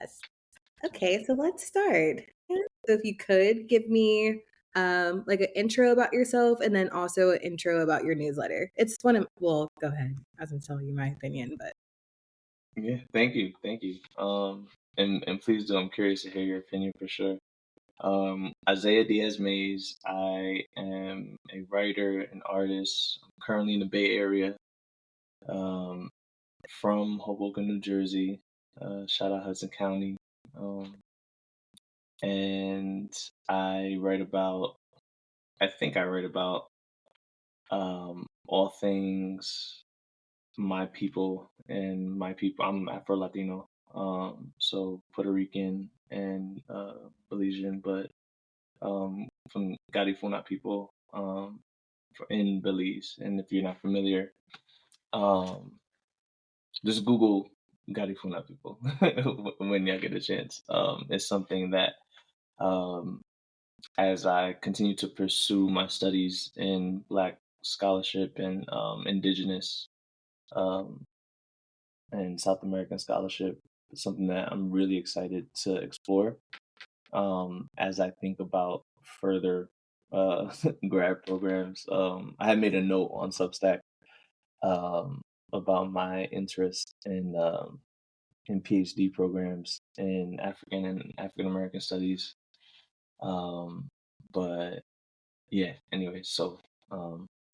Yes. Okay, so let's start. Yeah. So if you could give me like an intro about yourself and then also an intro about your newsletter. It's one of well, go ahead. I was gonna tell you my opinion, but Yeah, thank you. And please do. I'm curious to hear your opinion for sure. Isaiah Diaz-Mays. I am a writer, an artist. I'm currently in the Bay Area. Um, from Hoboken, New Jersey. Shout out Hudson County. Um, and I write about. I think I write about all things my people and my people. I'm Afro Latino, so Puerto Rican and Belizean, but from Garifuna people in Belize. And if you're not familiar, um, just Google Garifuna people when you get a chance. It's something that um, as I continue to pursue my studies in Black scholarship and Indigenous um, and South American scholarship, it's something that I'm really excited to explore as I think about further grad programs. I had made a note on Substack um, about my interest in PhD programs in African and African American studies. Um, but yeah, anyway, so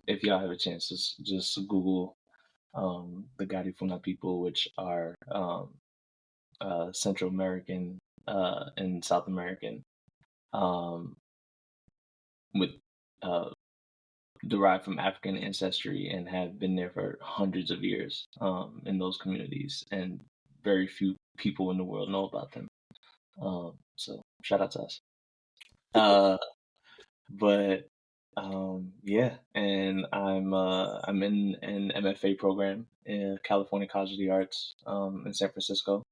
if y'all have a chance, just Google the Garifuna people, which are Central American and South American, um, with uh, derived from African ancestry and have been there for hundreds of years in those communities, and very few people in the world know about them. So shout out to us. Uh, but yeah, and I'm in an MFA program in California College of the Arts in San Francisco.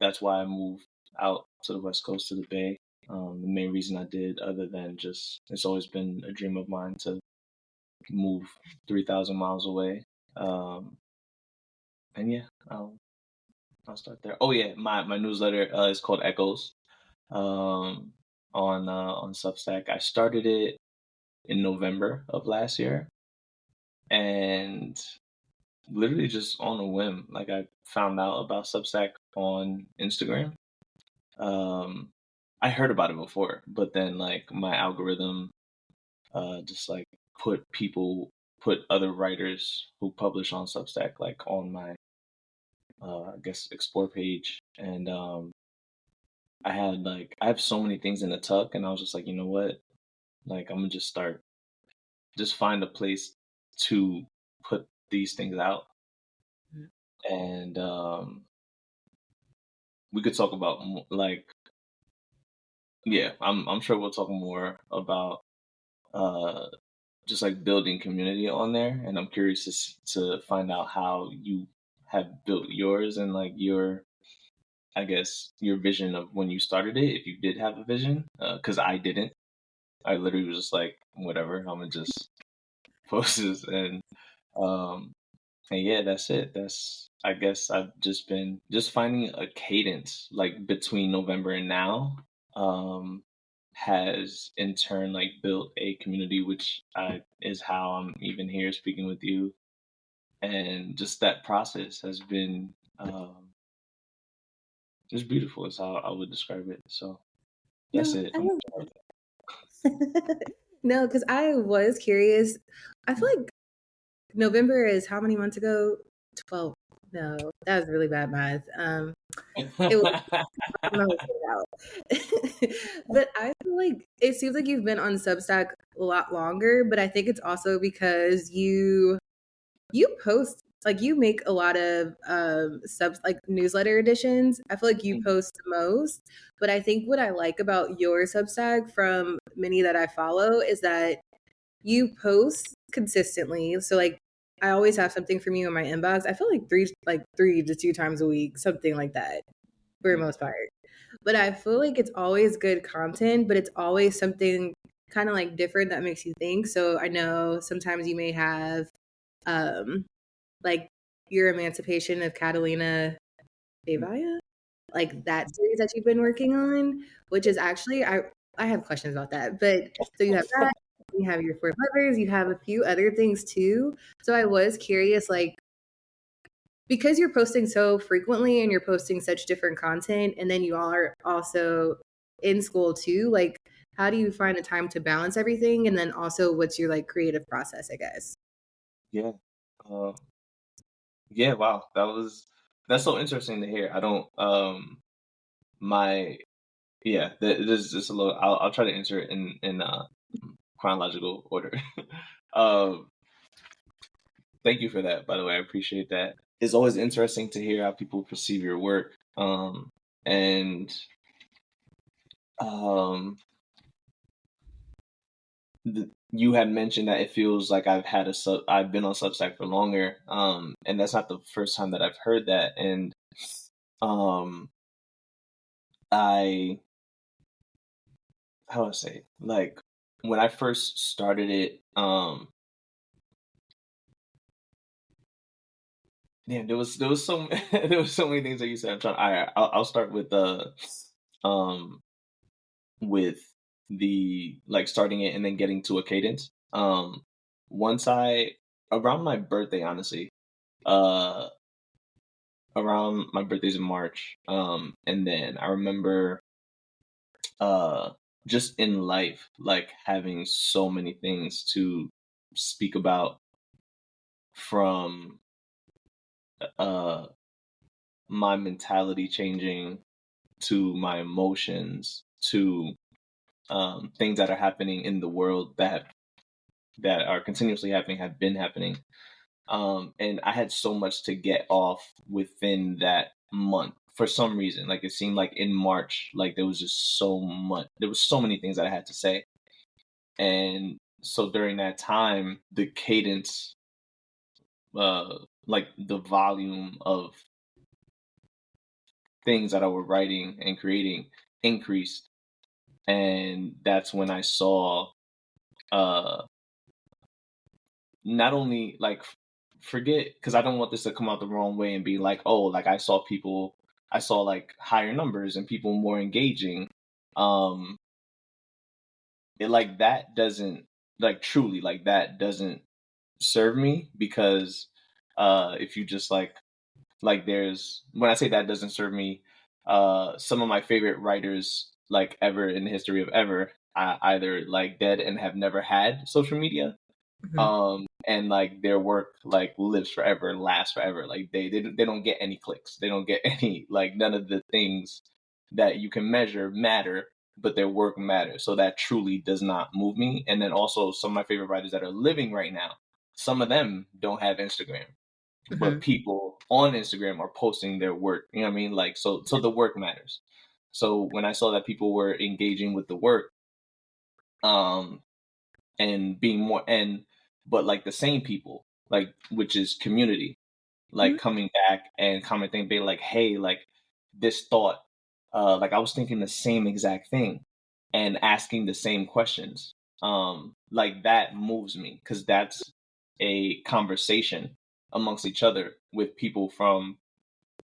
That's why I moved out to the West Coast to the Bay. The main reason I did, other than just it's always been a dream of mine to move 3,000 miles away. Um, and yeah, I'll start there. Oh yeah, my newsletter is called Echoes um, on Substack. I started it in November of last year, and literally just on a whim. Like I found out about Substack on Instagram. Um, I heard about it before, but then like my algorithm just like put other writers who publish on Substack like on my I guess explore page, and I have so many things in the tuck, and I was just like, you know what, like I'm gonna just find a place to put these things out, Mhm. and we could talk about like yeah, I'm sure we'll talk more about uh just like building community on there, and I'm curious to find out how you have built yours and like your I guess your vision of when you started it, if you did have a vision, because I didn't. I literally was just like, whatever, I'm gonna just post this, um, and yeah, that's it. That's I guess I've just been just finding a cadence like between November and now, um, has in turn like built a community, which I is how I'm even here speaking with you, and just that process has been just beautiful. Is how I would describe it. So that's No, it. I love that. No, because I was curious. I feel like November is how many months ago? 12. No, that was really bad math. It was I'm gonna figure it out. But I feel like it seems like you've been on Substack a lot longer, but I think it's also because you post like you make a lot of subs like newsletter editions. I feel like you post the most, but I think what I like about your Substack from many that I follow is that you post consistently. So like I always have something from you in my inbox. I feel like three to two times a week, something like that for the most part. But I feel like it's always good content, but it's always something kind of like different that makes you think. So I know sometimes you may have um like your Emancipation of Catalina Valle. like that series that you've been working on, which is actually I have questions about that. But so you have that, you have your four lovers, you have a few other things too. So I was curious, like, because you're posting so frequently and you're posting such different content, and then you are also in school too, like, how do you find the time to balance everything? And then also, what's your like creative process, I guess? Yeah. Uh, yeah. Wow. That's so interesting to hear. I don't. My Yeah. There's just a little. I'll try to answer it in chronological order. um. Thank you for that. By the way, I appreciate that. It's always interesting to hear how people perceive your work. And um you had mentioned that it feels like I've been on Substack for longer, and that's not the first time that I've heard that. And um, I how do I say, like, when I first started it, damn, there was so there was so many things that you said. I'll start um with the, like, starting it and then getting to a cadence. Once I Around my birthday, honestly, uh around my birthday's in March. And then I remember uh just in life, like, having so many things to speak about, from uh my mentality changing, to my emotions, to things that are happening in the world, that are continuously happening, have been happening. And I had so much to get off within that month for some reason. Like, it seemed like in March, like, there was so many things that I had to say. And so during that time, the cadence, like the volume of things that I was writing and creating, increased. And that's when I saw, uh not only, like, forget, because I don't want this to come out the wrong way and be like, oh, like, I saw, like, higher numbers and people more engaging. um it, like, that doesn't, like, truly, like, that doesn't serve me, because if you just, like, there's when I say that doesn't serve me, some of my favorite writers, like, ever in the history of ever, either, like, dead and have never had social media, Mhm. and, like, their work, like, lives forever and lasts forever. Like, they don't get any clicks, they don't get any, like, none of the things that you can measure matter, but their work matters. So that truly does not move me. And then also, some of my favorite writers that are living right now, some of them don't have Instagram, but Mhm. people on Instagram are posting their work. You know what I mean? Like, so the work matters. So when I saw that people were engaging with the work, um and being more, and but, like, the same people, like, which is community, like, Mhm. coming back and commenting, being like, hey, like, this thought, like, I was thinking the same exact thing, and asking the same questions. Like, that moves me, because that's a conversation amongst each other, with people from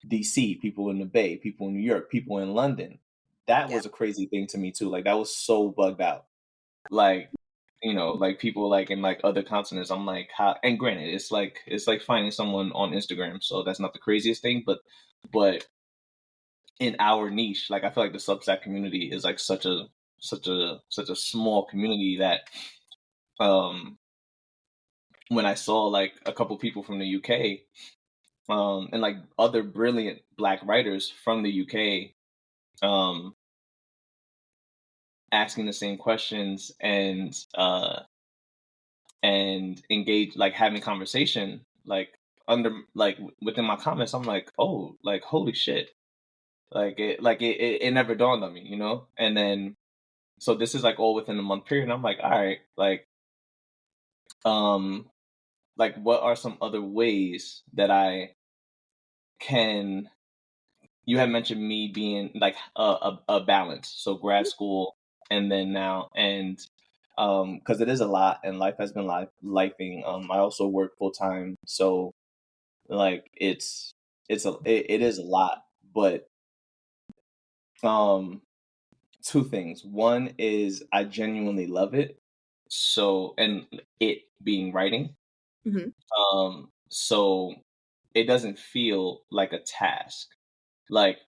DC, people in the Bay, people in New York, people in London. That Yeah. was a crazy thing to me too. Like, that was so bugged out. Like, like, people, like, in, like, other continents. I'm like, how? And granted, it's like finding someone on Instagram, so that's not the craziest thing, but in our niche, like, I feel like the Substack community is, like, such a small community, that, um when I saw, like, a couple people from the UK, and, like, other brilliant Black writers from the UK, um asking the same questions, and engage, like, having conversation, like, within my comments, I'm like, oh, like, holy shit. It never dawned on me. And then, so this is, like, all within a month period, and I'm like, all right, um like, what are some other ways that I can you had mentioned me being, like, a balance, so grad school, and then now, and because it is a lot, and life has been lifing. I also work full time, so, like, it is a lot, but Two things. One is I genuinely love it. So, and it being writing. Mm-hmm. So it doesn't feel like a task. Like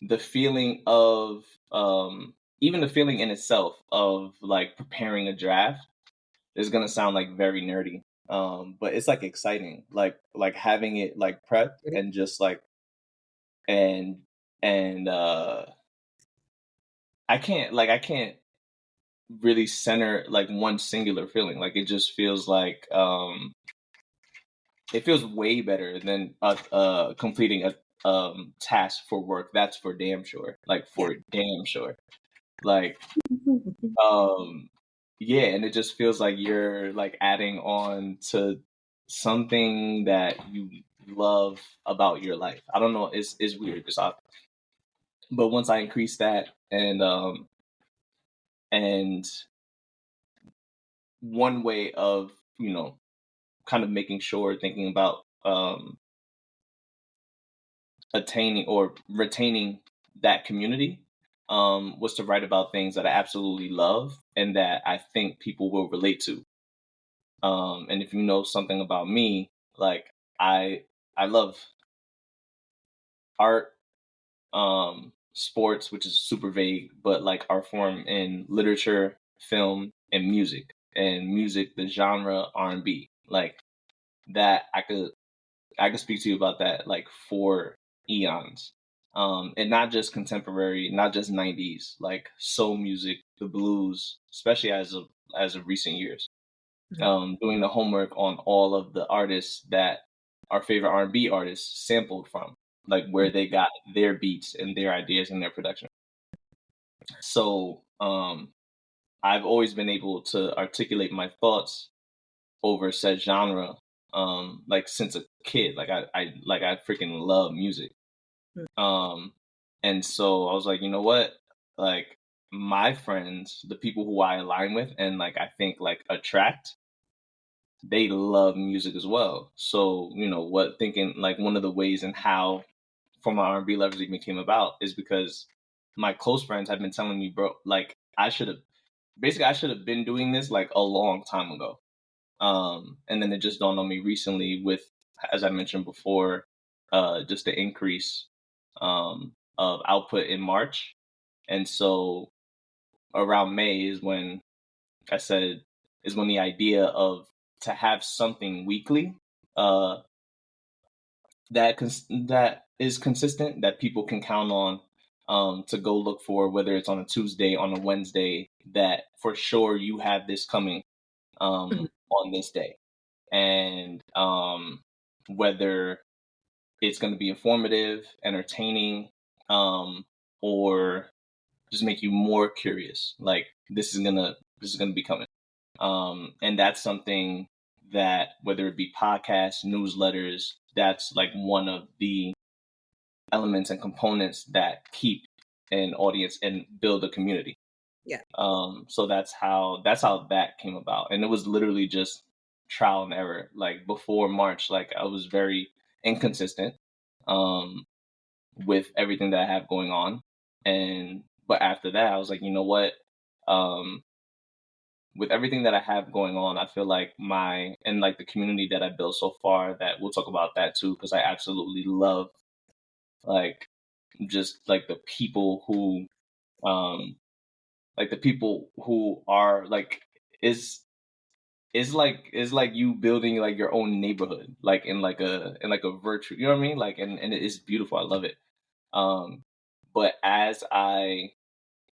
the feeling of, even the feeling in itself of like preparing a draft is gonna sound like very nerdy. But it's like exciting, like having it like prepped and just like and and I can't really center like one singular feeling. Like it just feels like it feels way better than completing a task for work. That's for damn sure. Like Yeah. for damn sure. Like um yeah, and it just feels like you're like adding on to something that you love about your life. I don't know, it's weird. It's odd. But once I increase that and one way of, kind of making sure, thinking about attaining or retaining that community was to write about things that I absolutely love and that I think people will relate to. And if you know something about me, like I I love art, sports, which is super vague, but like art form in literature, film, and music. And music, the genre R&B, like that I could speak to you about that like for eons. And not just contemporary, not just 90s, like soul music, the blues, especially as of recent years. Doing the homework on all of the artists that our favorite R&B artists sampled from, like where they got their beats and their ideas and their production. So I've always been able to articulate my thoughts over said genre, like since a kid. Like I freaking love music. Um, and so I was like, you know what? Like my friends, the people who I align with and like I think like attract, they love music as well. So, what thinking like one of the ways and how for my R&B lovers even came about is because my close friends have been telling me, bro, like I should have been doing this like a long time ago. And then it just dawned on me recently with, as I mentioned before, just the increase of output in March. And so around May I said, is when the idea of to have something weekly uh, that is consistent, that people can count on to go look for, whether it's on a Tuesday, on a Wednesday, that for sure you have this coming on this day. And whether it's going to be informative, entertaining, or just make you more curious. Like this is gonna be coming, and that's something that whether it be podcasts, newsletters, that's like one of the elements and components that keep an audience and build a community. Yeah. So that's how that came about, and it was literally just trial and error. Like before March, like I was very inconsistent um, with everything that I have going on, and but after that, I was like, you know what? Um, with everything that I have going on, I feel like and like the community that I built so far. That we'll talk about that too, because I absolutely love like just um like the people who are like is is like you building like your own neighborhood, like in like a virtue, you know what I mean? Like and it is beautiful. I love it. Um but as I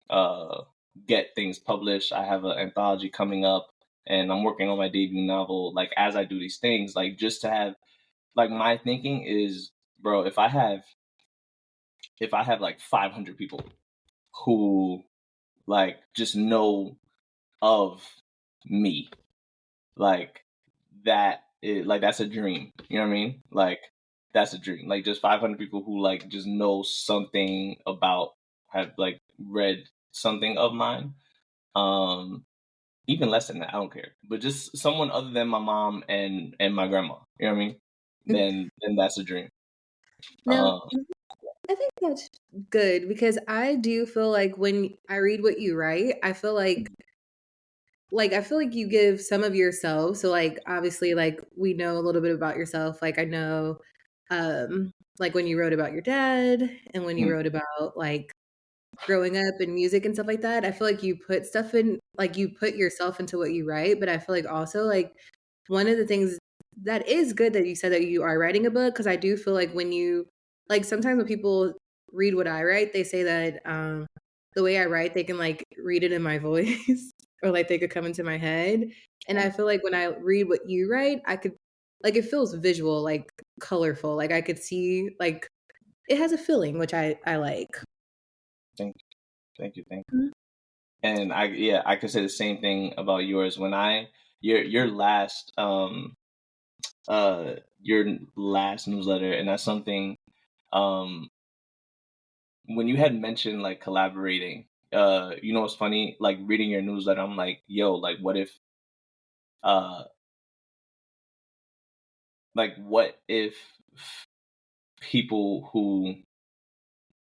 uh get things published, I have an anthology coming up and I'm working on my debut novel. Like as I do these things, like just to have like my thinking is, bro, if I have like 500 people who like just know of me, like like that's a dream, you know what I mean? Like that's a dream, like just 500 people who like just know something about, have like read something of mine. um Even less than that, I don't care, but just someone other than my mom and my grandma, you know what I mean? Then that's a dream. Now, um I think that's good because I do feel like when I read what you write, I feel like I feel like you give some of yourself. So like obviously like we know a little bit about yourself. Like I know like when you wrote about your dad and when you Mm, wrote about like growing up and music and stuff like that, I feel like you put stuff in like you put yourself into what you write, but I feel like also like one of the things that is good that you said that you are writing a book because I do feel like when you like sometimes when people read what I write, they say that the way I write, they can like read it in my voice or like they could come into my head. And I feel like when I read what you write, I could like it feels visual, like colorful. Like I could see like it has a feeling, which I like. thank thank you, thank you. Mhm. And I could say the same thing about yours. When I your last uh your last newsletter, and that's something um when you had mentioned like collaborating, you know what's funny? Like reading your newsletter, I'm like, yo, uh what if people who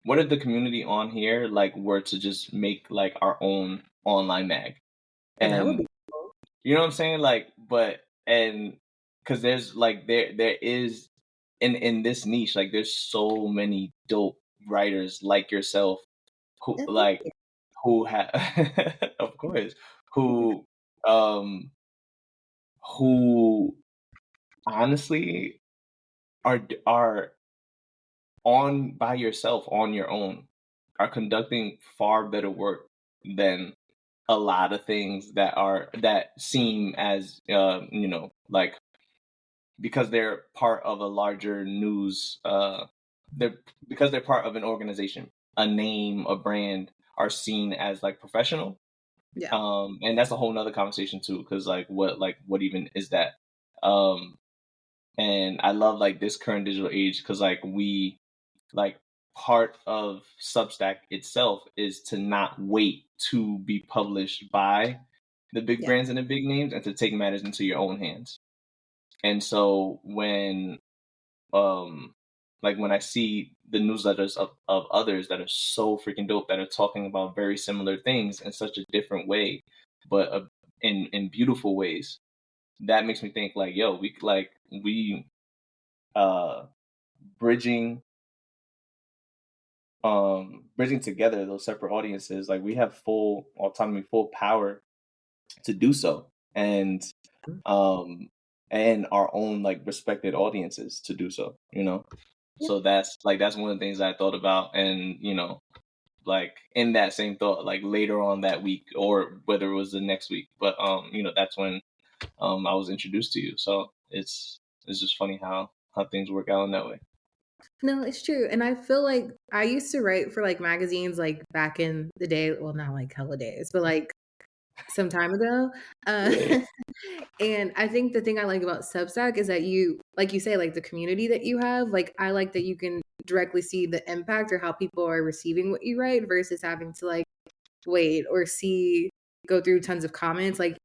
what if the community on here like were to just make like our own online mag? That would And be cool. you know what I'm saying? Like, but and because there's like there is in this niche, like there's so many dope writers like yourself who Yeah, thank like you. who have of course who um who honestly are on by yourself on your own are conducting far better work than a lot of things that seem as like because they're part of a larger news they're because they're part of an organization, a name, a brand, are seen as like professional. Yeah. And that's a whole nother conversation too, because what even is that? um and I love like this current digital age because like part of Substack itself is to not wait to be published by the big Yeah. brands and the big names and to take matters into your own hands. And so um when I see the newsletters of others that are so freaking dope that are talking about very similar things in such a different way, but in beautiful ways, that makes me think like, yo, we uh bridging bridging together those separate audiences, like we have full autonomy, full power to do so, um and our own like respected audiences to do so, you know. Yeah. So that's one of the things I thought about. And like in that same thought, like later on that week, or whether it was the next week, but that's when I was introduced to you. So it's just funny how things work out in that way. No, it's true. And I feel like I used to write for like magazines like back in the day. Well, not like hella days, but like some time ago. Uh, Yeah, and I think the thing I like about Substack is that you, like you say, like the community that you have, like I like that you can directly see the impact or how people are receiving what you write versus having to like wait or see go through tons of comments. Like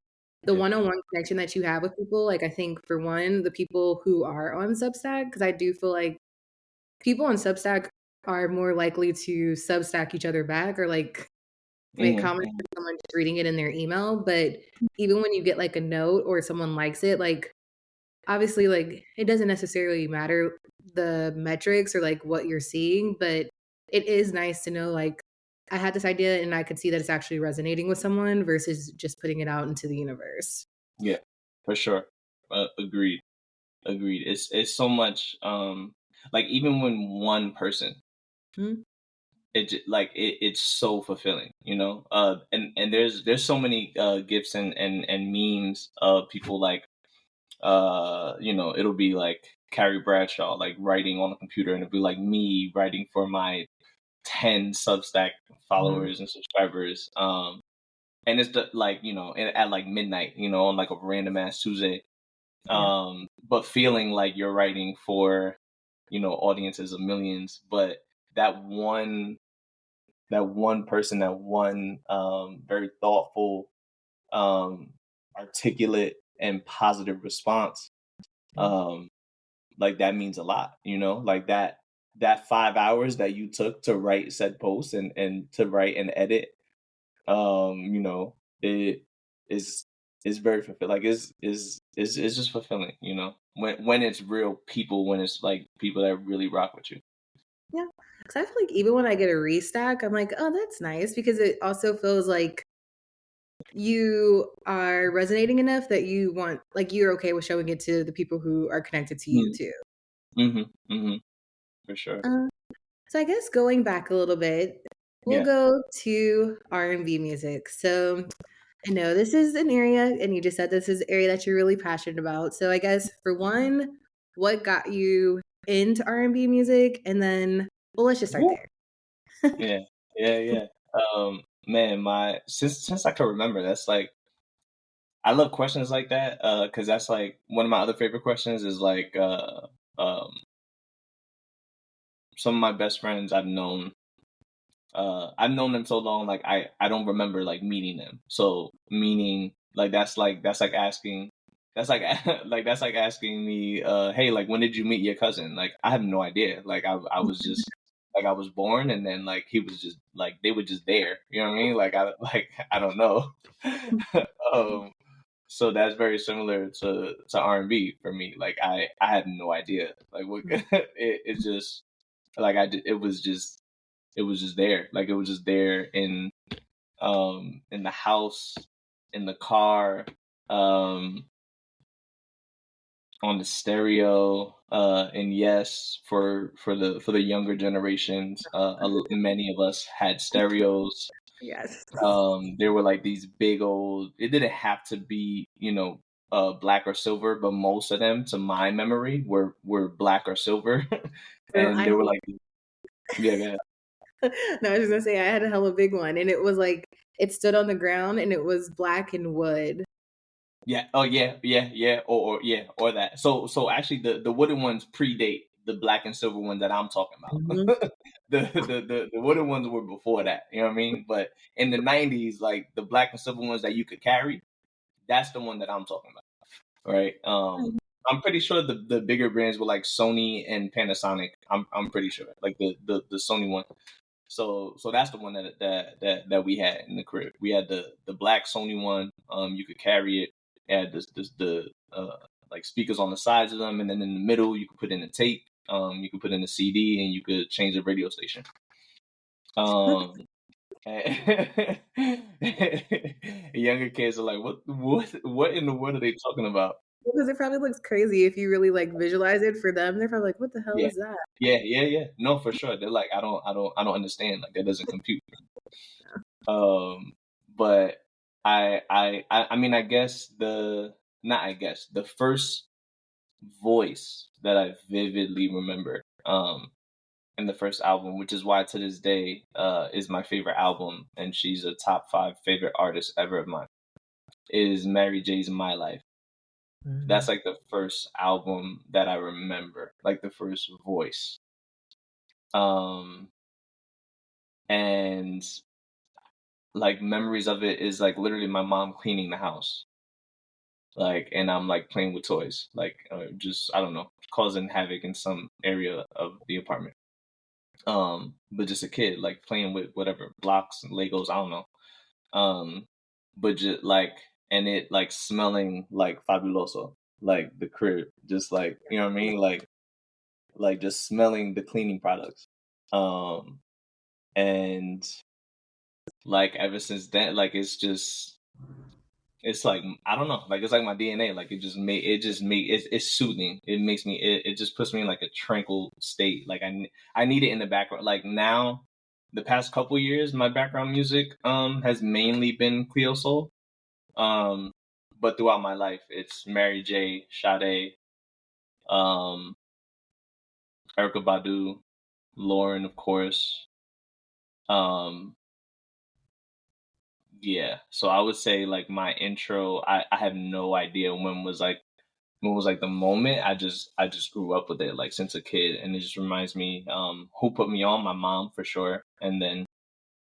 the yeah. one-on-one connection that you have with people, like I think for one, the people who are on Substack, because I do feel like people on Substack are more likely to Substack each other back or like make comments Hmm. to someone just reading it in their email. But even when you get like a note or someone likes it, like obviously like it doesn't necessarily matter the metrics or like what you're seeing, but it is nice to know like I had this idea and I could see that it's actually resonating with someone versus just putting it out into the universe. Yeah, for sure. Agreed. Agreed. It's so much. Like even when one person, Mhm. it's so fulfilling, you know. And there's so many gifs and memes of people like it'll be like Carrie Bradshaw like writing on a computer, and it'll be like me writing for my 10 Substack Mhm. followers and subscribers. And it's like at like midnight, on like a random ass Tuesday, Yeah. but feeling like you're writing for audiences of millions. But that one person, that one very thoughtful, articulate and positive response, Mhm. um like that means a lot, like that. that 5 hours that you took to write said post and to write and edit, you know, it is very fulfilling. Like it's just fulfilling, you know, when it's real people, when it's like people that really rock with you. Yeah. Because I feel like even when I get a restack, I'm like, oh, that's nice because it also feels like you are resonating enough that you want, like, you're okay with showing it to the people who are connected to you too. Mm-hmm. For sure. Uh, so I guess going back a little bit, we'll Yeah. go to R&B music. So I know this is an area, and you just said this is an area that you're really passionate about. So I guess for one, what got you into R&B music, and then well, let's just start Woo. there. Yeah. Yeah. Man, my since I can remember, that's like I love questions like that. Because that's like one of my other favorite questions is like um some of my best friends I've known them so long, like I don't remember like meeting them. So meaning like that's like asking that's like that's like asking me, hey, like when did you meet your cousin? Like I have no idea. Like I was just like I was born and then like he was just like they were just there. You know what I mean? Like I don't know. um so that's very similar to R&B for me. Like I had no idea. Like what it just like it was just there. Like it was just there in the house, in the car, um, on the stereo, and yes, for the younger generations, many of us had stereos. Yes. There were like these big old. It didn't have to be, black or silver, but most of them, to my memory, were black or silver, Girl, and they were like, yeah, yeah. no, I was just gonna say I had a hella big one, and it was like it stood on the ground, and it was black and wood. Yeah. Oh, yeah. Or yeah, or that. So actually, the wooden ones predate the black and silver one that I'm talking about. Mhm. The wooden ones were before that. You know what I mean? But in the '90s, like the black and silver ones that you could carry, that's the one that I'm talking about, right? I'm pretty sure the bigger brands were like Sony and Panasonic. I'm pretty sure, like the Sony one. So that's the one that we had in the crib. We had the black Sony one. You could carry it. It had the like speakers on the sides of them, and then in the middle you could put in a tape. You could put in a CD, and you could change the radio station. Um, Younger kids are like, what in the world are they talking about? Because it probably looks crazy if you really like visualize it for them. They're probably like, "What the hell Yeah, is that?" yeah. No, for sure. They're like, I don't understand. Like that doesn't compute. Um, but I mean, I guess not I guess the first voice that I vividly remember, in the first album, which is why to this day, is my favorite album, and she's a top 5 favorite artist ever of mine, is Mary J's My Life. That's like the first album that I remember, like the first voice. Um, and like memories of it is like literally my mom cleaning the house. Like, and I'm like playing with toys, like just I don't know, causing havoc in some area of the apartment. But just a kid, like playing with whatever blocks and Legos, I don't know. But just like, and it like smelling like fabuloso, like the crib, just like you know what I mean, like just smelling the cleaning products. Um, and like ever since then, like it's like I don't know, like it's like my DNA. Like it's soothing. It makes me it just puts me in like a tranquil state. Like I need it in the background. Like now, the past couple years, my background music has mainly been Cleo Soul. Um, but throughout my life, it's Mary J, Sade, um, Erica Badu, Lauren, of course. Um, yeah. So I would say like my intro. I have no idea when was like the moment. I just grew up with it like since a kid, and it just reminds me who put me on. My mom for sure, and then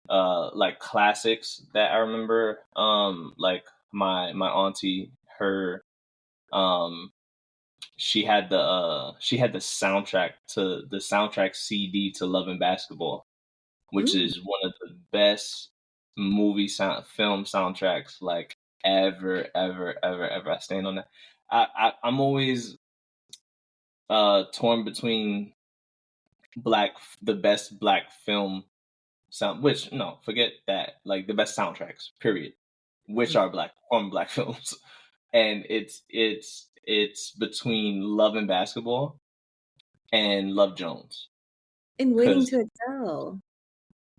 like classics that I remember, like my auntie, her um she had the soundtrack CD to Love and Basketball, which Mm. is one of the best film soundtracks like ever, ever, ever, ever. I stand on that. I'm always torn between the best black film sound, which no, forget that, like the best soundtracks, period, which are black films, and it's between Love and Basketball and Love Jones, And Waiting because to Excel.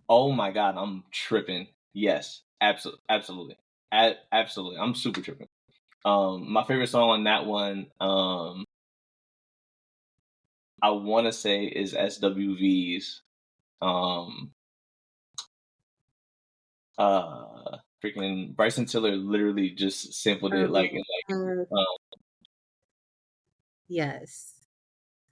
oh my god, I'm tripping. Yes, absolutely, absolutely, I'm super tripping. My favorite song on that one, I want to say is SWV's, um, freaking Bryson Tiller literally just sampled it like in Uh, like yes.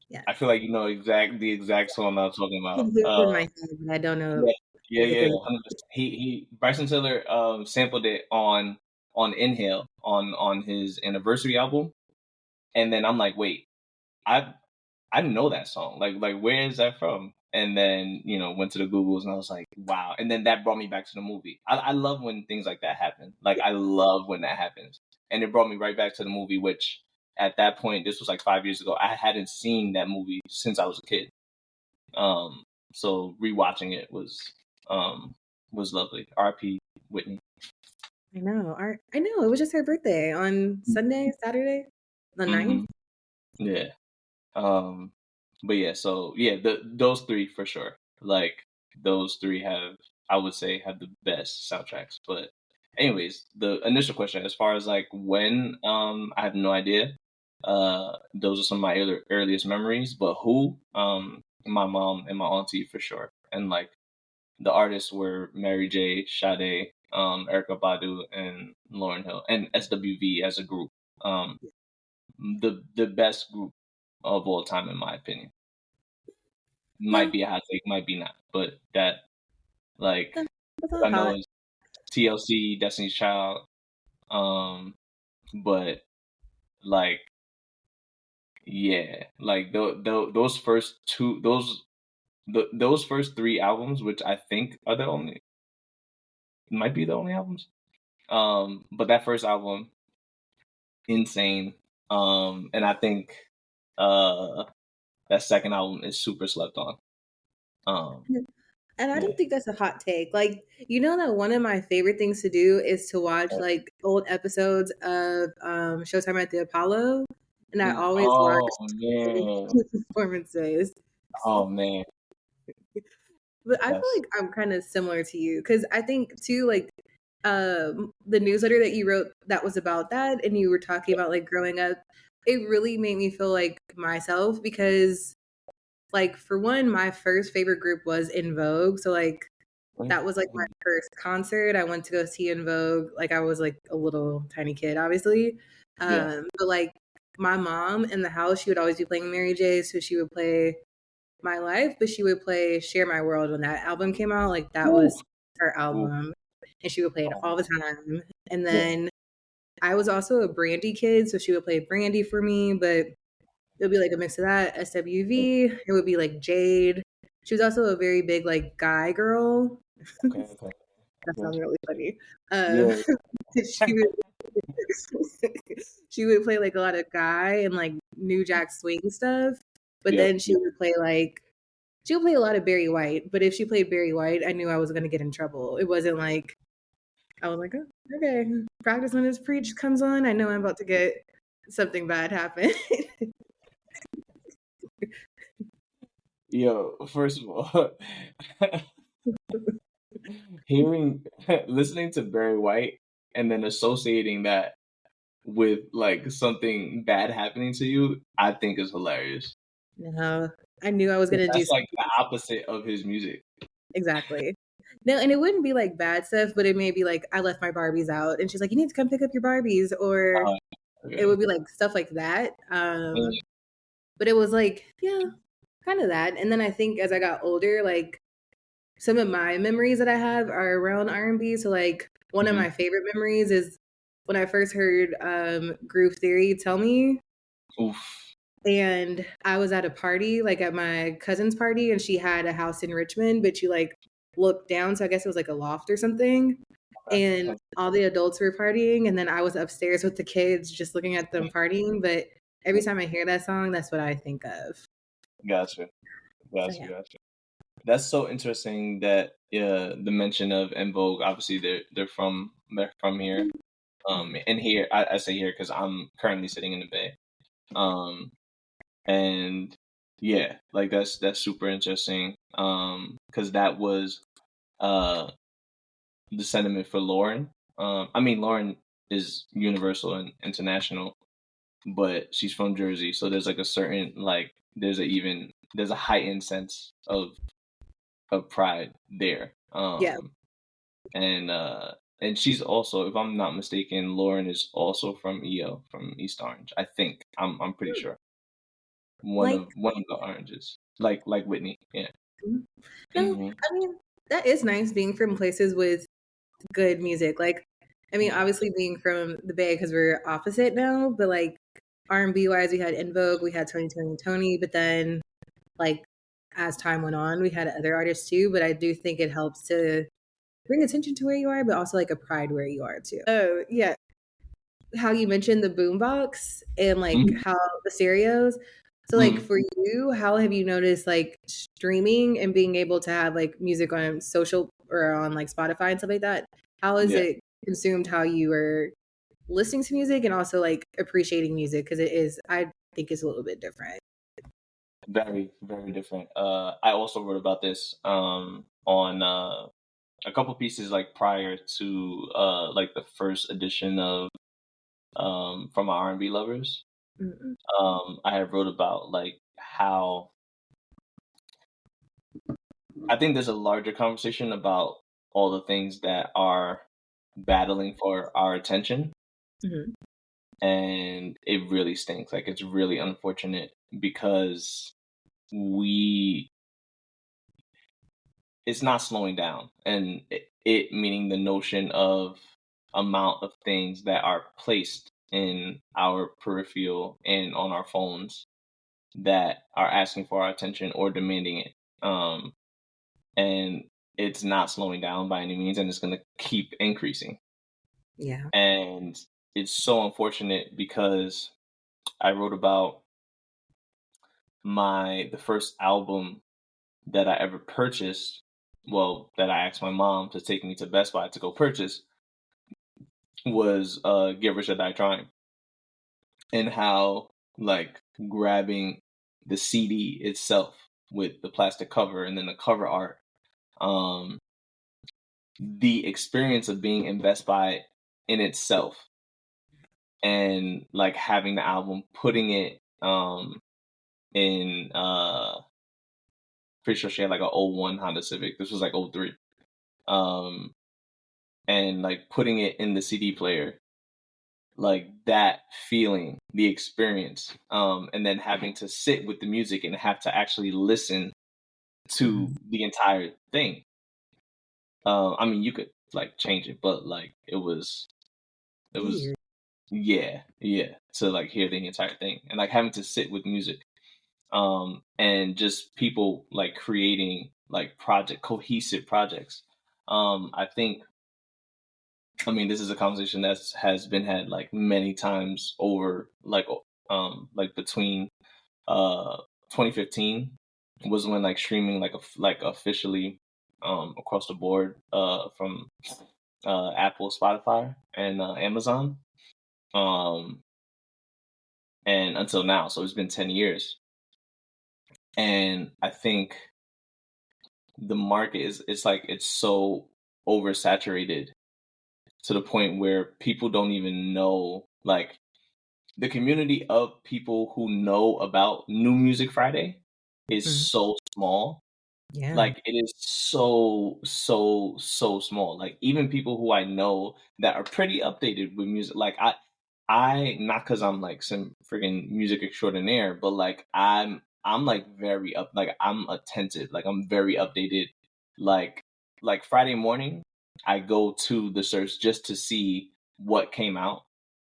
Yes. I feel like you know the exact song I'm talking I about. can hear it in my head, but I don't know Yeah, yeah. exactly. 100%. He Bryson Tiller sampled it on Inhale on his anniversary album, and then I'm like, wait, I I know that song. Like where is that from? And then went to the Googles and I was like, wow. And then that brought me back to the movie. I love when things like that happen. Like I love when that happens, and it brought me right back to the movie, which at that point, this was like 5 years ago. I hadn't seen that movie since I was a kid. Um, so rewatching it was lovely. R.P. Whitney. I know. I know. It was just her birthday on Sunday, Saturday, the Hmm. 9th. Yeah. Um, but yeah, so yeah, those three for sure. Like those three I would say, have the best soundtracks. But anyways, the initial question, as far as like when, I have no idea. Those are some of my earliest memories. But who? My mom and my auntie for sure. And like the artists were Mary J, Sade, Erica Badu, and Lauryn Hill, and SWV as a group. Um, the best group of all time, in my opinion. Yeah, Might be a hot take, might be not, but that, like, that's what not I know hot. is TLC, Destiny's Child, um, but like, yeah, like those first two, those first three albums, which I think are the only, might be the only albums. But that first album, insane. And I think uh that second album is super slept on. Um, And I yeah. don't think that's a hot take. Like, you know that one of my favorite things to do is to watch like old episodes of Showtime at the Apollo, and I always watch Oh man. performances. Oh man. But I feel Yes. like I'm kind of similar to you because I think too, like the newsletter that you wrote that was about that, and you were talking about like growing up. It really made me feel like myself because, like, for one, my first favorite group was In Vogue, so like that was like my first concert. I went to go see In Vogue. Like I was like a little tiny kid, obviously. Yeah. But like my mom in the house, she would always be playing Mary J. So she would play My Life, but she would play Share My World when that album came out. Like that Ooh. was her Ooh. album. And she would play it Oh, all the time. And yeah. then I was also a Brandy kid, so she would play Brandy for me, but it would be like a mix of that, SWV. It would be like Jade. She was also a very big like guy girl. Okay. Okay. That Okay. sounds really funny. Yeah. She would she would play like a lot of guy and like New Jack Swing stuff, but Yep. then she would play a lot of Barry White. But if she played Barry White, I knew I was gonna get in trouble. It wasn't like I was like, oh, okay, practice when this preach comes on. I know I'm about to get something bad happen. Yo, first of all, listening to Barry White and then associating that with like something bad happening to you, I think is hilarious. No, I knew I was gonna do That's like something the opposite of his music. exactly. No, and it wouldn't be like bad stuff, but it may be like I left my Barbies out, and she's like, "You need to come pick up your Barbies," or Uh, it okay. would be like stuff like that. Mm, But it was like, yeah, kind of that. And then I think as I got older, like some of my memories that I have are around R&B. So like one of mhm. my favorite memories is when I first heard Groove Theory Tell Me. Oof. And I was at a party, like at my cousin's party, and she had a house in Richmond, but you like looked down, so I guess it was like a loft or something. And all the adults were partying, and then I was upstairs with the kids just looking at them partying. But every time I hear that song, that's what I think of. Gotcha. So Gotcha. yeah. Gotcha. That's so interesting that the mention of En Vogue. Obviously, they're from here. And here I say here because I'm currently sitting in the Bay. And yeah, like that's super interesting. Because that was the sentiment for Lauren. I mean, Lauren is universal and international, but she's from Jersey, so there's like a certain like there's a heightened sense of pride there. Yeah. And she's also, if I'm not mistaken, Lauren is also from EO, from East Orange. I think I'm pretty sure Like, one of the oranges, like Whitney. Yeah. no, Hmm. I mean, that is nice being from places with good music. Like, I mean, obviously being from the Bay because we're opposite now, but like R&B wise, we had En Vogue, we had Tony Tony, but then like as time went on, we had other artists too. But I do think it helps to bring attention to where you are, but also like a pride where you are too. Oh yeah, how you mentioned the boombox and like Hmm. how the stereos. So like Hmm. for you, how have you noticed like streaming and being able to have like music on social or on like Spotify and stuff like that? How has Yeah. it consumed how you are listening to music and also like appreciating music? Because it is, I think, it's a little bit different. Very, very different. I also wrote about this on a couple pieces like prior to like the first edition of from our R&B lovers. Mm-mm. I had wrote about like how I think there's a larger conversation about all the things that are battling for our attention, Mhm. and it really stinks. Like it's really unfortunate because we it's not slowing down, and it meaning the notion of amount of things that are placed in our peripheral and on our phones that are asking for our attention or demanding it. And it's not slowing down by any means, and it's going to keep increasing. Yeah. And it's so unfortunate because I wrote about the first album that I ever purchased. Well, that I asked my mom to take me to Best Buy to go purchase was Get Rich or Die Trying, and how like grabbing the CD itself with the plastic cover and then the cover art, um, the experience of being in Best Buy in itself, and like having the album, putting it in pretty sure she had like a '01 Honda Civic. This was like '03. Um, and like putting it in the CD player, like that feeling, the experience, and then having to sit with the music and have to actually listen to Mhm. the entire thing. I mean, you could like change it, but like it was, Weird. yeah, to like hear the entire thing and like having to sit with music, and just people like creating like cohesive projects. I think, I mean, this is a conversation that has been had like many times over, like between uh 2015 was when like streaming like officially across the board from Apple, Spotify, and Amazon, um and until now, so it's been 10 years. And I think the market is it's like it's so oversaturated to the point where people don't even know, like the community of people who know about New Music Friday is Mhm. so small. Yeah. Like it is so small. Like even people who I know that are pretty updated with music, like I not because I'm like some freaking music extraordinaire, but like I'm like very up, like I'm attentive, like I'm very updated. Like Friday morning, I go to the search just to see what came out,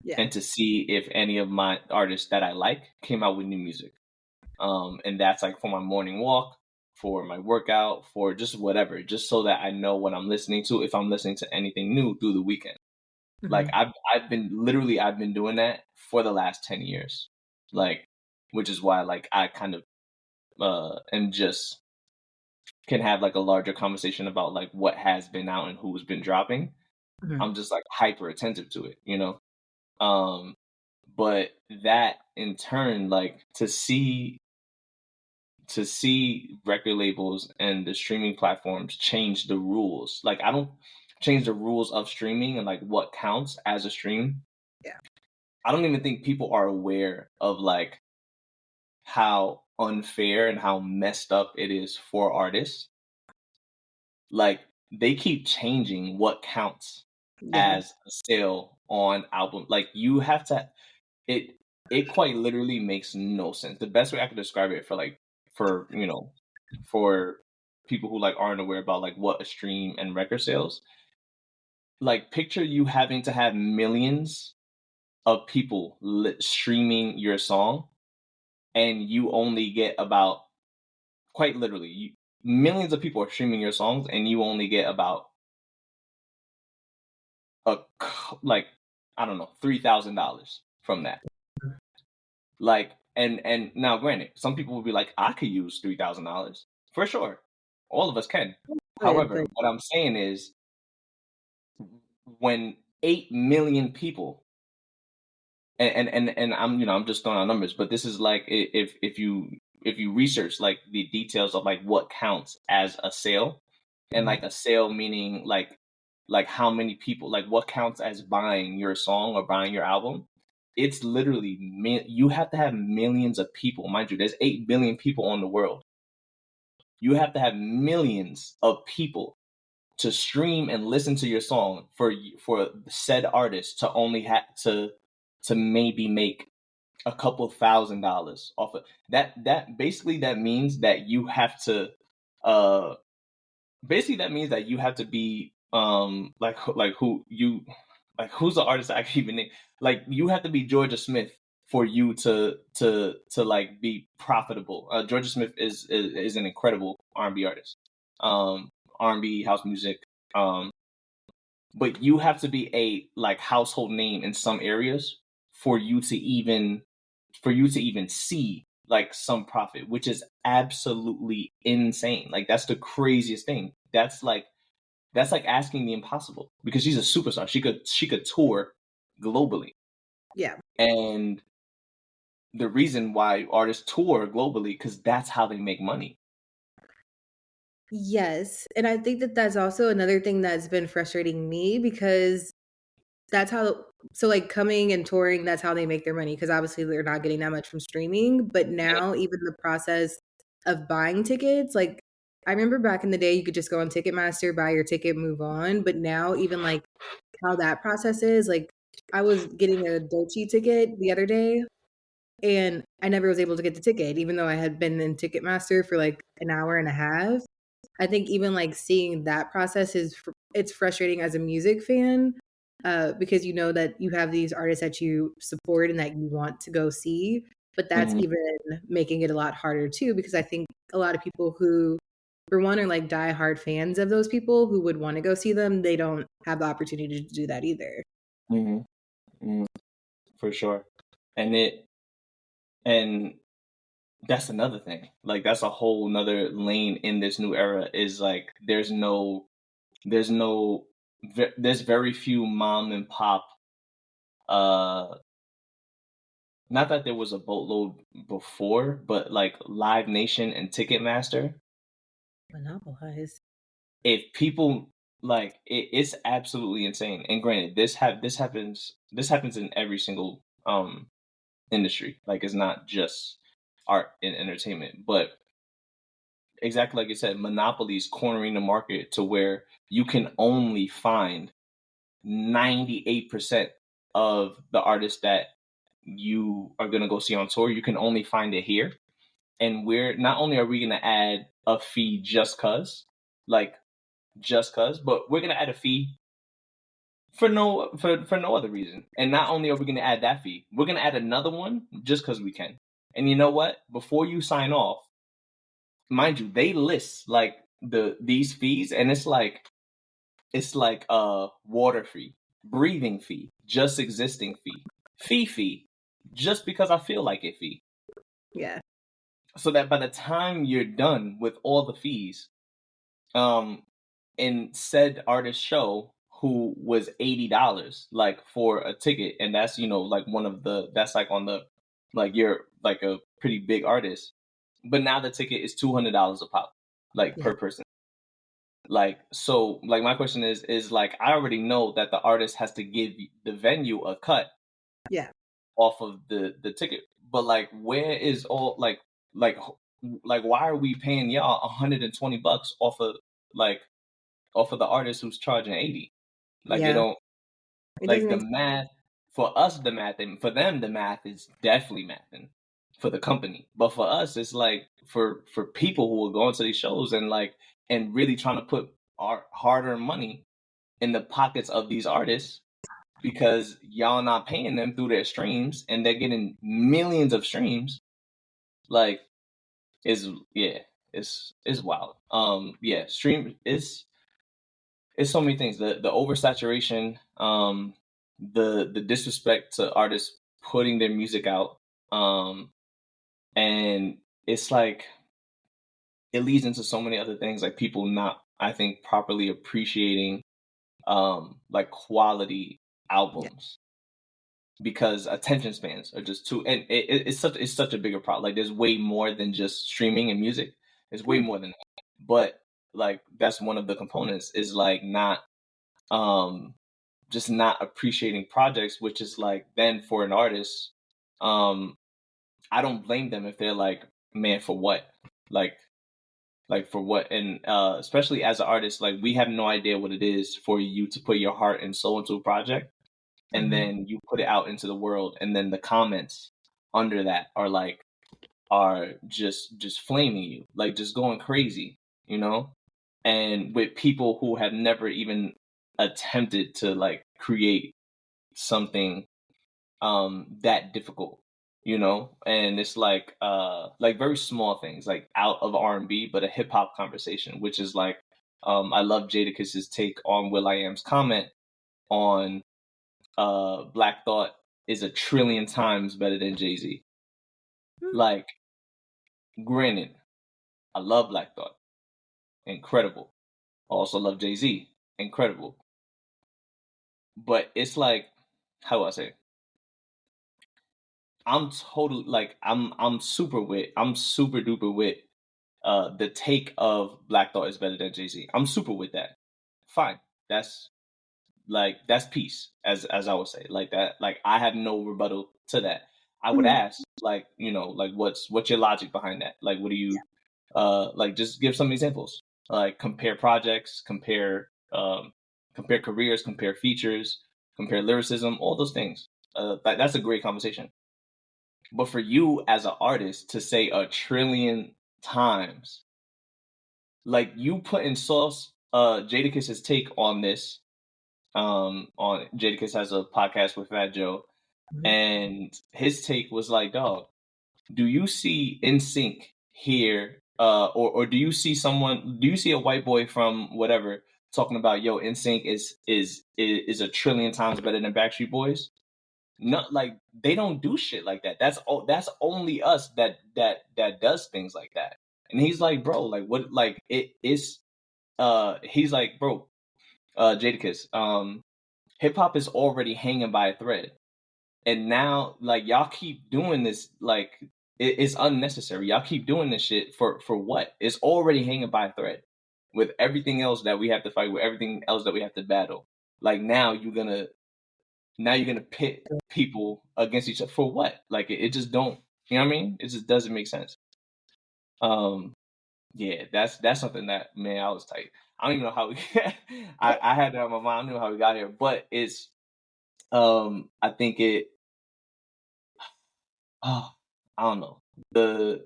Yeah. and to see if any of my artists that I like came out with new music. And that's like for my morning walk, for my workout, for just whatever, just so that I know what I'm listening to, if I'm listening to anything new through the weekend. Like Mhm. I've been doing that for the last 10 years. Like, which is why like I kind of am just can have like a larger conversation about like what has been out and who's been dropping. Mhm. I'm just like hyper attentive to it, you know? Um, but that in turn, like to see record labels and the streaming platforms change the rules. Like I don't change the rules of streaming and like what counts as a stream. Yeah. I don't even think people are aware of like how unfair and how messed up it is for artists. Like they keep changing what counts Yeah. as a sale on album. Like you have to it it quite literally makes no sense. The best way I could describe it for like for you know for people who like aren't aware about like what a stream and record sales, like picture you having to have millions of people streaming your song and you only get about quite literally millions of people are streaming your songs and you only get about a like I don't know $3,000 from that. Like and now granted, some people will be like, I could use $3,000 for sure. All of us can. However, But what I'm saying is when 8 million people and I'm I'm just throwing out numbers, but this is like if you research like the details of like what counts as a sale and mhm. like a sale meaning like how many people like what counts as buying your song or buying your album, it's literally you have to have millions of people, mind you, there's 8 billion people on the world. You have to have millions of people to stream and listen to your song for said artist to only have to maybe make a couple $1,000s off of that basically that means that you have to uh basically that means that you have to be like who you like who's the artist I can even name, like you have to be Georgia Smith for you to like be profitable. Georgia Smith is an incredible R&B artist, um R&B house music, um but you have to be a like household name in some areas for you to even see like some profit, which is absolutely insane. Like that's the craziest thing. That's like asking the impossible because she's a superstar. She could tour globally. Yeah. And the reason why artists tour globally because that's how they make money. Yes, and I think that that's also another thing that's been frustrating me because that's how like, coming and touring, that's how they make their money because obviously they're not getting that much from streaming, but now even the process of buying tickets, like, I remember back in the day, you could just go on Ticketmaster, buy your ticket, move on, but now even, like, how that process is, like, I was getting a Dolce ticket the other day, and I never was able to get the ticket even though I had been in Ticketmaster for, like, an hour and a half. I think even, like, seeing that process it's frustrating as a music fan, because you know that you have these artists that you support and that you want to go see, but that's Mhm, even making it a lot harder too, because I think a lot of people who, for one, are, like, diehard fans of those people who would wanna go see them, they don't have the opportunity to do that either. mhm, mhm, for sure. And it and that's another thing. Like that's a whole nother lane in this new era is like there's no there's very few mom and pop uh not that there was a boatload before, but like Live Nation and Ticketmaster, Monopolize. if people like it's absolutely insane. And granted, this happens in every single industry. Like it's not just art and entertainment, but exactly like you said, monopolies cornering the market to where you can only find 98% of the artists that you are going to go see on tour. You can only find it here. And we're not only are we going to add a fee just cuz, like just cuz, but we're going to add a fee for no other reason. And not only are we going to add that fee, we're going to add another one just because we can. And you know what? Before you sign off, mind you, they list like these fees, and it's like water fee, breathing fee, just existing fee, just because I feel like it fee. Yeah. So that by the time you're done with all the fees, in said artist show, who was $80 like for a ticket, and that's like one of that's like on the like you're like a pretty big artist, but now the ticket is $200 a pop, like per person. Like, so like my question is like, I already know that the artist has to give the venue a cut off of the ticket, but like where is all like why are we paying y'all $120 off of the artist who's charging 80? Like it don't like the math for us, the math, and for them the math is definitely mathing for the company, but for us it's like for people who are going to these shows and really trying to put our hard-earned money in the pockets of these artists, because y'all not paying them through their streams and they're getting millions of streams. Like it's wild. Stream is it's so many things. The oversaturation, the disrespect to artists putting their music out, and it's like it leads into so many other things, like people not, I think, properly appreciating like quality albums, because attention spans are just too, and it's such a bigger problem. Like there's way more than just streaming and music. It's way more than that. But like that's one of the components, is like not just not appreciating projects, which is like, then for an artist, I don't blame them if they're like, man, for what? Like for what? And especially as an artist, like we have no idea what it is for you to put your heart and soul into a project, and then you put it out into the world, and then the comments under that are just flaming you, like just going crazy, and with people who have never even attempted to like create something that difficult, and it's like very small things, like out of R&B, but a hip hop conversation, which is like I love Jadakiss' take on will.i.am's comment on Black Thought is a trillion times better than Jay-Z. Like, granted, I love Black Thought, incredible. I also love Jay-Z, incredible. But it's like, how do I say it? I'm totally like I'm super duper with the take of Black Thought is better than Jay-Z. I'm super with that. Fine. That's peace, as I would say. Like that, like I have no rebuttal to that. I would ask, like, what's your logic behind that? Like, what do you like, just give some examples. Like compare projects, compare careers, compare features, compare lyricism, all those things. That's a great conversation. But for you as an artist to say a trillion times, like you put in Sauce, Jadakiss's take on this, on Jadakiss has a podcast with Fat Joe, and his take was like, dog, do you see NSYNC here, or do you see a white boy from whatever talking about, yo, NSYNC is a trillion times better than Backstreet Boys? Not like, they don't do shit like that. That's only us that does things like that. And he's like, bro, like what, like it is. He's like, bro, Jadakiss, hip hop is already hanging by a thread, and now like y'all keep doing this, like it's unnecessary. Y'all keep doing this shit for what? It's already hanging by a thread with everything else that we have to fight, with everything else that we have to battle. Like now you're gonna pit people against each other for what? Like it just don't, you know what I mean? It just doesn't make sense. Yeah, that's something that, man, I was tight. I don't even know how we I had that on my mind. I don't know how we got here, but it's I think it I don't know. The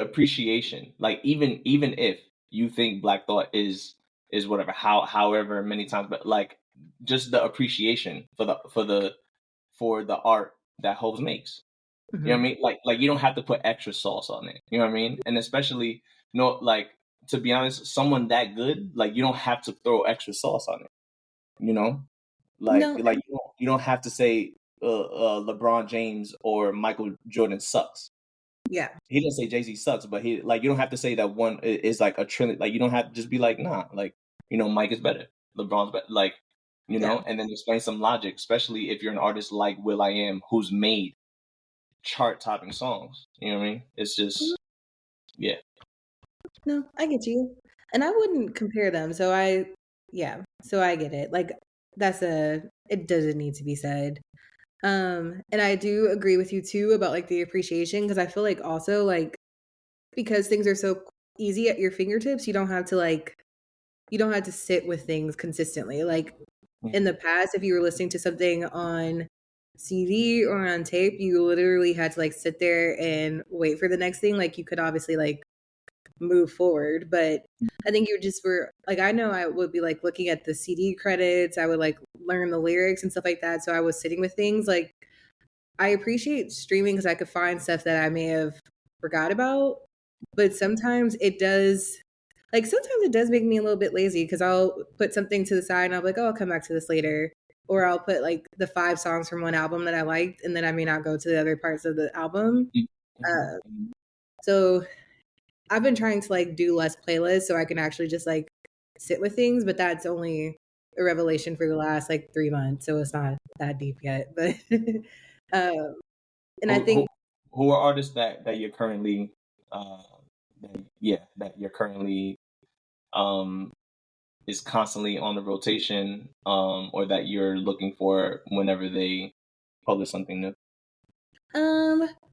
appreciation, like even if you think Black Thought is is whatever, however many times, but like just the appreciation for the art that Hov makes. You know what I mean? Like you don't have to put extra sauce on it. You know what I mean? And especially, like, to be honest, someone that good, like, you don't have to throw extra sauce on it. You know, like No, you don't have to say LeBron James or Michael Jordan sucks. yeah. He didn't say Jay-Z sucks, but he, like, you don't have to say that one is like a trillion. Like, you don't have to just be like, nah, like, Mike is better, LeBron's better, like, Yeah. and then explain some logic, especially if you're an artist like will.i.am who's made chart-topping songs. You know what I mean? It's just, yeah. No, I get you. And I wouldn't compare them. So I get it. Like it doesn't need to be said. And I do agree with you too about like the appreciation, because I feel like also like because things are so easy at your fingertips, you don't have to sit with things consistently. Like in the past, if you were listening to something on CD or on tape, you literally had to like sit there and wait for the next thing. Like you could obviously like move forward, but I think you just were like, I know I would be like looking at the CD credits, I would like learn the lyrics and stuff like that. So I was sitting with things like I appreciate streaming because I could find stuff that I may have forgot about, but sometimes it does make me a little bit lazy because I'll put something to the side and I'll be like, oh, I'll come back to this later. Or I'll put like the 5 songs from one album that I liked, and then I may not go to the other parts of the album. Uh, so I've been trying to like do less playlists so I can actually just like sit with things, but that's only a revelation for the last like 3 months, so it's not that deep yet. But um, and I Who who think who are artists that you're currently, that you're currently, um is constantly on the rotation, or that you're looking for whenever they publish something new?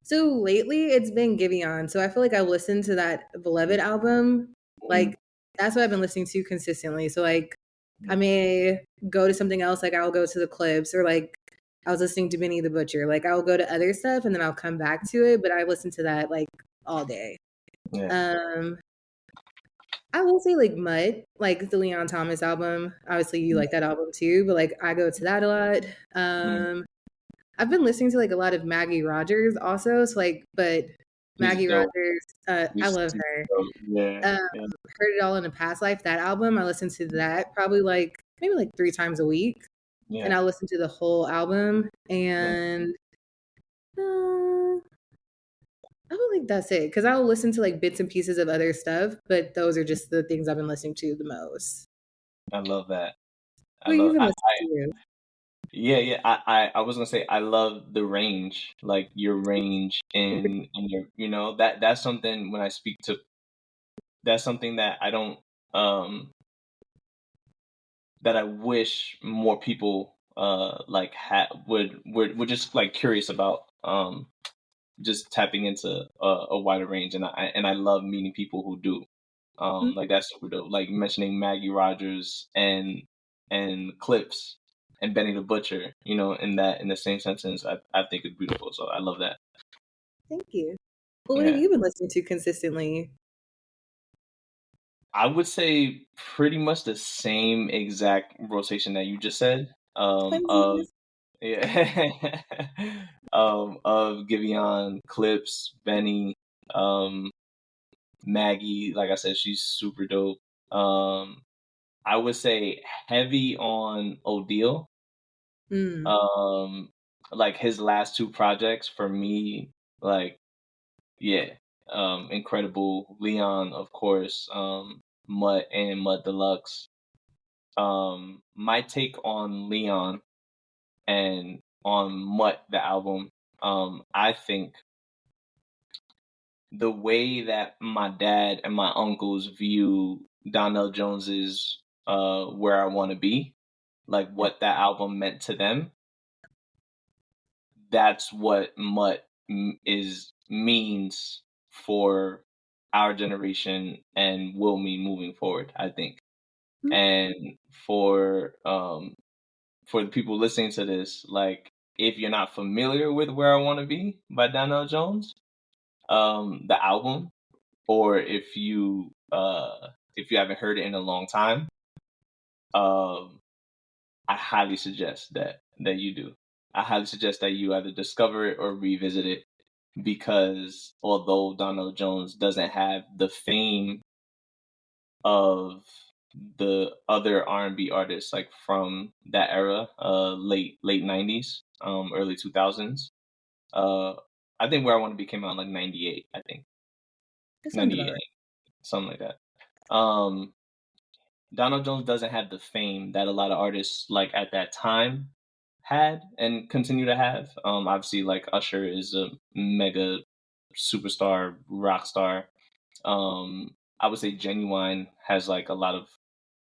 so lately it's been Giveon. So I feel like I listened to that Beloved album. Like that's what I've been listening to consistently. So like I may go to something else, like I'll go to the Clips, or like I was listening to Benny the Butcher. Like I'll go to other stuff and then I'll come back to it, but I listen to that like all day. Yeah. Um I will say like Mud, like the Leon Thomas album. Obviously you like that album too, but like I go to that a lot. I've been listening to like a lot of Maggie Rogers also. So like, but She's Maggie dope. Rogers, I She's love super her. dope. Yeah. Yeah. Heard It All in a Past Life, that album. I listen to that probably like maybe like 3 times a week, and Yeah. I'll listen to the whole album. Yeah. And I don't think that's it because I'll listen to like bits and pieces of other stuff, but those are just the things I've been listening to the most. I love that. I What you've love been I, listening to? yeah. I was gonna say I love the range, like your range in your, that's something when I speak to, that's something that I don't, that I wish more people like would just like curious about, just tapping into a wider range, and I love meeting people who do. Mm, Like that's super dope. Like mentioning Maggie Rogers and Clips and Benny the Butcher, in the same sentence, I think it's beautiful. So I love that. thank you. Well, what have Yeah. you been listening to consistently? I would say pretty much the same exact rotation that you just said. Of Twinsies. Yeah, of Giveon, Clips, Benny, um, Maggie. Like I said, she's super dope. I would say heavy on Odile. Mm. Um, like his last 2 projects for me, like, yeah, incredible. Leon, of course, Mutt and Mutt Deluxe. My take on Leon and on Mutt the album, I think the way that my dad and my uncles view Donnell Jones's Where I Want to Be, like what that album meant to them, that's what Mutt means for our generation and will mean moving forward, I think. Mm. And for the people listening to this, like, if you're not familiar with Where I Want to Be by Donnell Jones, the album, or if you haven't heard it in a long time, I highly suggest that you do. I highly suggest that you either discover it or revisit it, because although Donald Jones doesn't have the fame of the other R&B artists like from that era, late 90s, early 2000s. I think Where I Want to Be came out in like 98, I think. That sounds about 98, right. something like that. Donald Jones doesn't have the fame that a lot of artists like at that time had and continue to have. Obviously, like Usher is a mega superstar, rock star. I would say Genuine has like a lot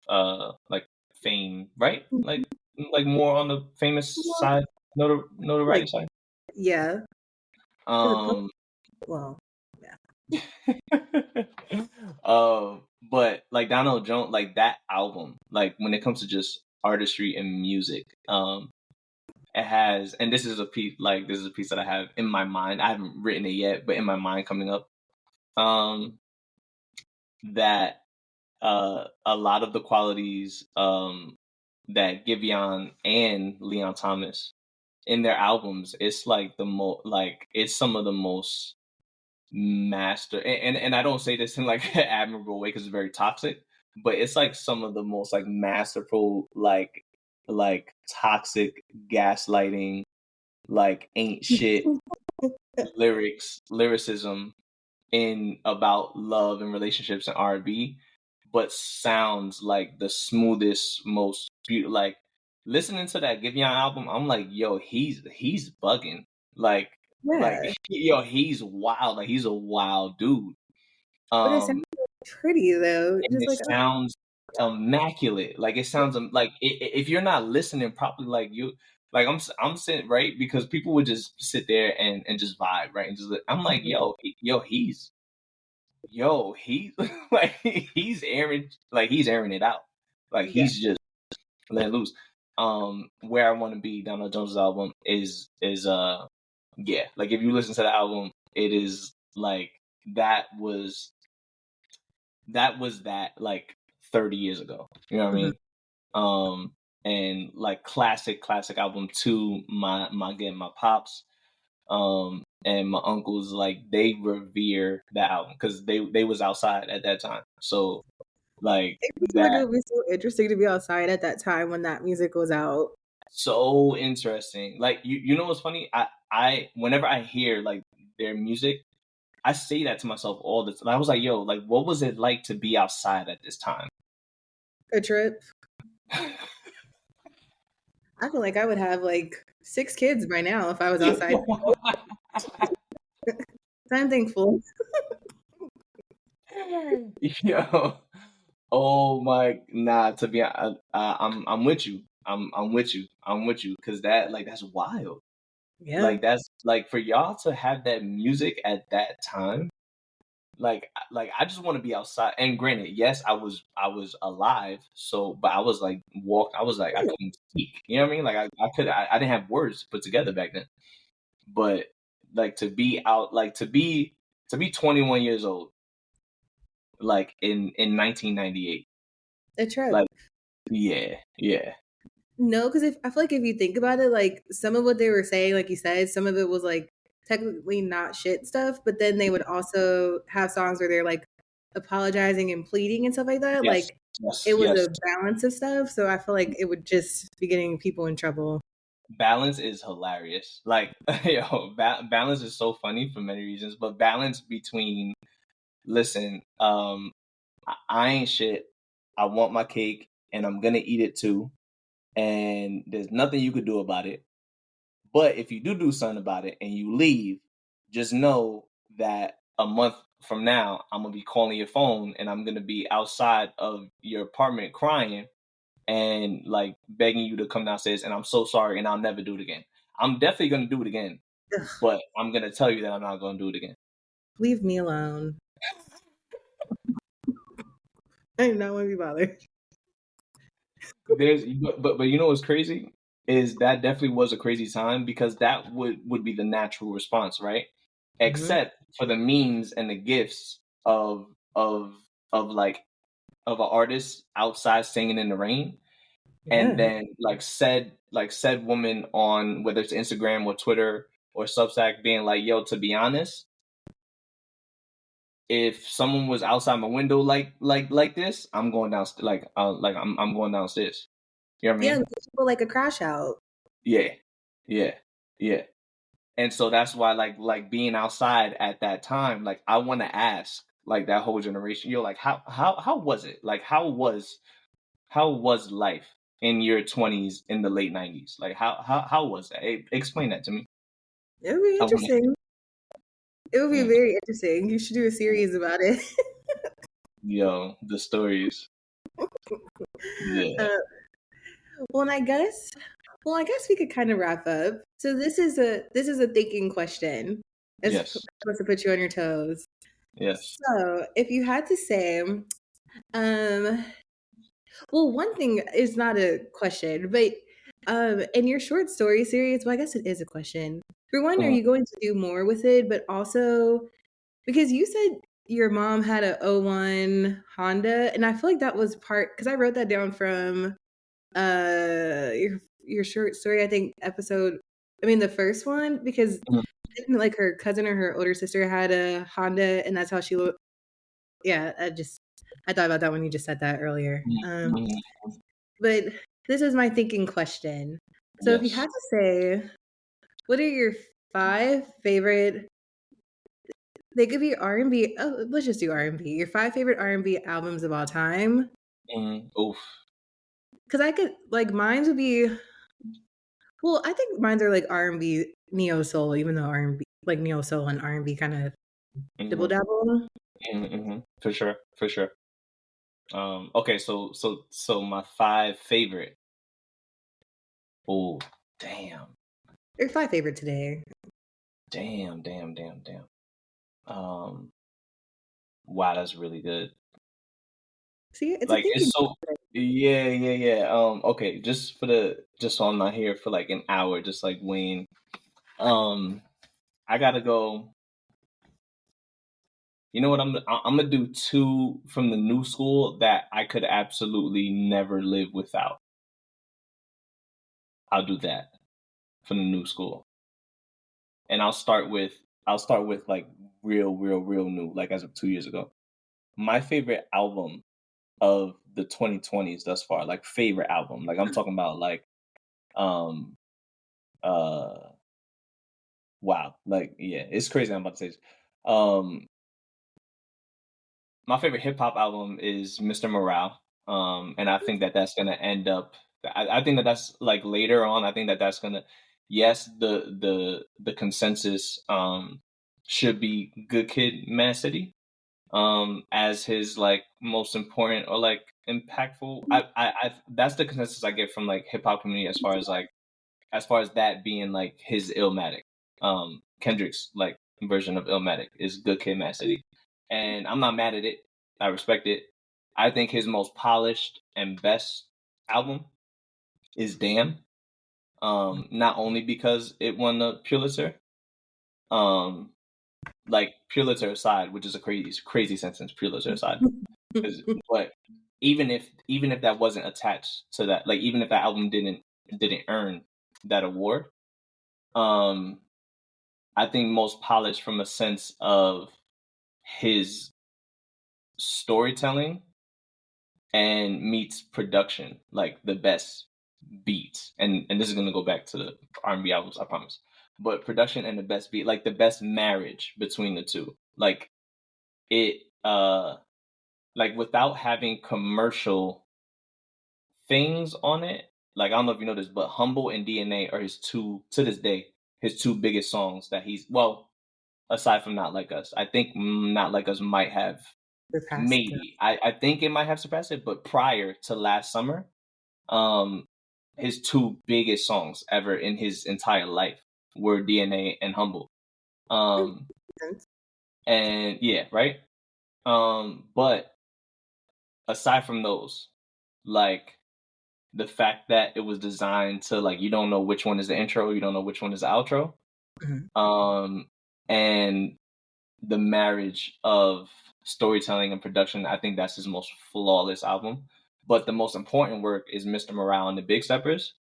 of like fame, right? Mhm. Like more on the famous Well, side, notoriety like, side. yeah. Um, Well, yeah. but like Donald Jones, like that album, like when it comes to just artistry and music, it has, and this is a piece, that I have in my mind. I haven't written it yet, but in my mind coming up, that a lot of the qualities that Giveon and Leon Thomas in their albums, it's like it's some of the most master, and I don't say this in like an admirable way because it's very toxic, but it's like some of the most like masterful, like toxic gaslighting, like ain't shit lyricism in about love and relationships and R&B, but sounds like the smoothest, most beautiful. Like listening to that Giveon album, I'm like, yo, he's bugging. Like Yeah. yo, he's wild. Like he's a wild dude. But it sounds Um, pretty though. and Just it like, oh, sounds immaculate. Like it sounds like if you're not listening properly, like you. Like I'm sitting right because people would just sit there and just vibe right and just I'm like mhm. he's like he's airing it out. Like Yeah. he's just letting loose. Where I Want to Be, Donald Jones' album is yeah, like if you listen to the album, it is like that was that like 30 years ago. You know what I Mhm. mean? And like classic album to my pops and my uncles, like they revere that album because they was outside at that time. So like It just feel like it that, would be so interesting to be outside at that time when that music was out. so interesting. Like you know what's funny? I whenever I hear like their music, I say that to myself all the time. I was like, yo, like what was it like to be outside at this time? A trip. I feel like I would have like 6 kids by now if I was outside. I'm thankful. Yo, oh my, nah. To be, I'm with you. I'm with you. I'm with you because that's wild. Yeah. Like that's like for y'all to have that music at that time. Like I just want to be outside. And granted, yes, I was alive. So, but I was like I was like I couldn't speak. You know what I mean? Like I didn't have words to put together back then. But like to be out, like to be 21 years old, like in 1998. A trip. Like yeah. No, because if I feel like if you think about it, like some of what they were saying, like you said, some of it was like technically not shit stuff, but then they would also have songs where they're like apologizing and pleading and stuff like that. Yes, Like yes, it was yes. a balance of stuff. So I feel like it would just be getting people in trouble. Balance is hilarious. Like, yo, balance is so funny for many reasons, but balance between, listen, I ain't shit. I want my cake and I'm gonna eat it too. And there's nothing you could do about it. But if you do something about it and you leave, just know that a month from now, I'm gonna be calling your phone and I'm gonna be outside of your apartment crying and like begging you to come downstairs. And I'm so sorry, and I'll never do it again. I'm definitely gonna do it again, Ugh, but I'm gonna tell you that I'm not gonna do it again. leave me alone. I do not want to be bothered. But you know what's crazy is that definitely was a crazy time because that would be the natural response, right? Hmm. Except for the memes and the gifts of of of like of an artist outside singing in the rain. and Yeah. then said woman on whether it's Instagram or Twitter or Substack being like, yo, to be honest, if someone was outside my window like this, I'm going down I'm going downstairs. You know what I Yeah, mean? people like a crash out. Yeah. Yeah. Yeah. And so that's why like being outside at that time, like I want to ask like that whole generation, you're like, how was it? Like how was life in your 20s in the late 90s? Like how was that? Explain that to me. It would be I want to interesting. It would be hear. very interesting. You should do a series about it. Yo, the stories. uh, Yeah. well, and I guess we could kind of wrap up. So this is a thinking question. It's Yes. supposed to put you on your toes. Yes. So, if you had to say, well, one thing is not a question, but in your short story series, well, I guess it is a question. For one, are Mm, you going to do more with it? But also, because you said your mom had a '01 Honda, and I feel like that was part because I wrote that down from your short story. I think the first one, because mm, didn't like her cousin or her older sister had a Honda, and that's how she looked. Yeah, I thought about that when you just said that earlier. mm, mm. But this is my thinking question. So if you Yes. had to say, what are your five favorite? They could be R&B. Oh, let's just do R&B. Your five favorite R&B albums of all time. Oof. Because I could like mine would be. Well, I think mine are like R&B neo soul, even though R&B like neo soul and R&B kind of dibble Mm-hmm. dabble. Mm-hmm. For sure. For sure. Okay, so my five favorite. Oh, damn. Your five favorite today. Damn, damn, damn, damn. Um, wow, that's really good. See, it's a Like it's thinking. so yeah, yeah, yeah. Okay, just so I'm not here for like an hour, just like Wayne. I gotta go. You know what? I'm gonna do two from the new school that I could absolutely never live without. I'll do that from the new school, and I'll start with like real new, like as of 2 years ago. My favorite album of the 2020s thus far, like favorite album, like I'm talking about like um uh wow, like yeah, it's crazy. I'm about to say this. Um, my favorite hip hop album is Mr. Morale. And I think that that's gonna end up. I think that that's like later on. I think that that's gonna. Yes, the consensus should be Good Kid, Mad City as his like most important or like impactful. I that's the consensus I get from like hip hop community as far as that being like his Illmatic. Kendrick's like version of Illmatic is Good Kid, Mad City, and I'm not mad at it. I respect it. I think his most polished and best album is Damn. Not only because it won the Pulitzer, um, like Pulitzer aside, which is a crazy sentence. Pulitzer aside, but even if that wasn't attached to that, like even if that album didn't earn that award, um, I think most polished from a sense of his storytelling and meets production, like the best beats. And this is gonna go back to the R&B albums, I promise. But production and the best beat, like the best marriage between the two. Like it like without having commercial things on it. Like I don't know if you know this, but Humble and DNA are his two to this day, his two biggest songs that he's well, aside from Not Like Us. I think Not Like Us might have Surpassed. maybe. I think it might have surpassed it, but prior to last summer, um his two biggest songs ever in his entire life were DNA and Humble. Um and yeah, right? But aside from those, like the fact that it was designed to like you don't know which one is the intro, you don't know which one is the outro. Mhm. And the marriage of storytelling and production, I think that's his most flawless album. But the most important work is Mr. Morale and the Big Steppers,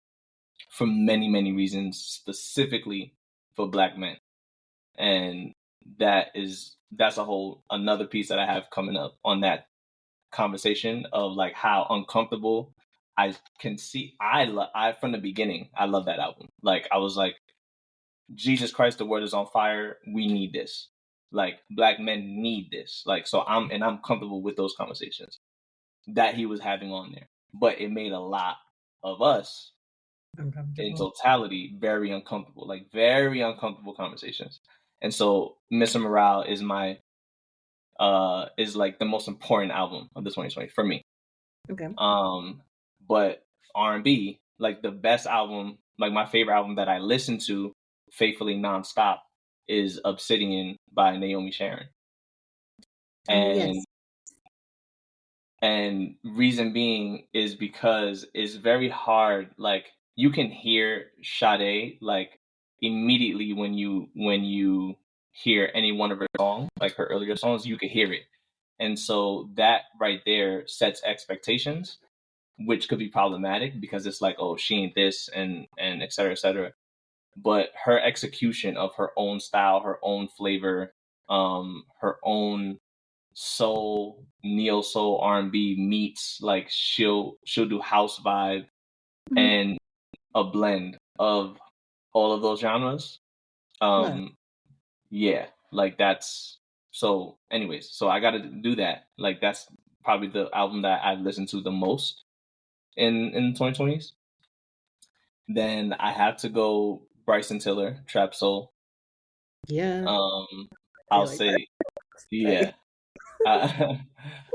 for many, many reasons, specifically for Black men. And that's a whole another piece that I have coming up on that conversation of like how uncomfortable I can see. I from the beginning, I love that album. Like I was like, Jesus Christ, the word is on fire. We need this. Like Black men need this. Like so I'm comfortable with those conversations that he was having on there. But it made a lot of us in totality very uncomfortable, like very uncomfortable conversations. And so Mr. Morale is my is like the most important album of the 2020 for me. Okay. But R&B, like the best album, like my favorite album that I listen to faithfully nonstop is Obsidian by Naomi Sharon. And Yes. and reason being is because it's very hard. Like you can hear Sade like immediately when you hear any one of her songs, like her earlier songs, you could hear it. And so that right there sets expectations, which could be problematic because it's like, oh, she ain't this and et cetera, et cetera. But her execution of her own style, her own flavor, her own soul, neo soul R&B meets like she'll do house vibe and a blend of all of those genres. Yeah, like that's so anyways, so I got to do that. Like that's probably the album that I've listened to the most in 2020s. Then I have to go Bryson Tiller, Trap Soul. Yeah. I'll say yeah. I,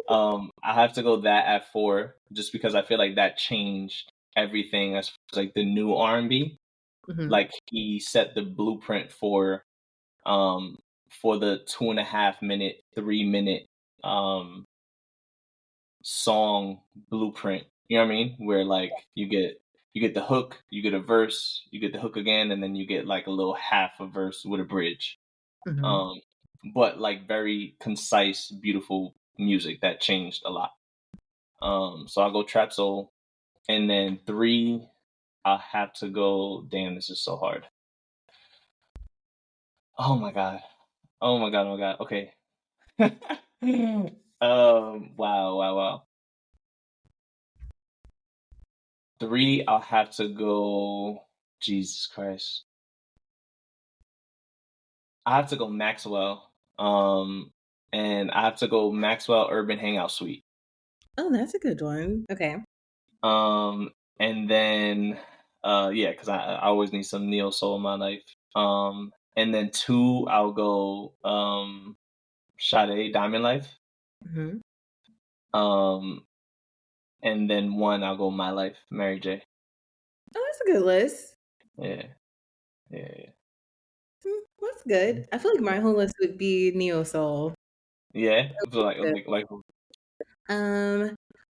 I have to go that at 4 just because I feel like that changed everything as far as like the new R&B. Like he set the blueprint for the 2.5 minute, 3 minute song blueprint. You know what I mean? Where like you get the hook, you get a verse, you get the hook again, and then you get like a little half a verse with a bridge. But like very concise, beautiful music that changed a lot. So I'll go Trap Soul. And then 3, I'll have to go, damn, this is so hard. Oh my God. Oh my God, oh my God. Okay. Wow. 3, I'll have to go, Jesus Christ. I have to go Maxwell. And I have to go Maxwell Urban Hangout Suite. Oh, that's a good one. Okay. And then yeah, because I always need some neo soul in my life. And then 2, I'll go Sade Diamond Life. And then 1, I'll go My Life, Mary J. Oh, that's a good list. Yeah. That's good. I feel like my whole list would be neo soul. Yeah. So like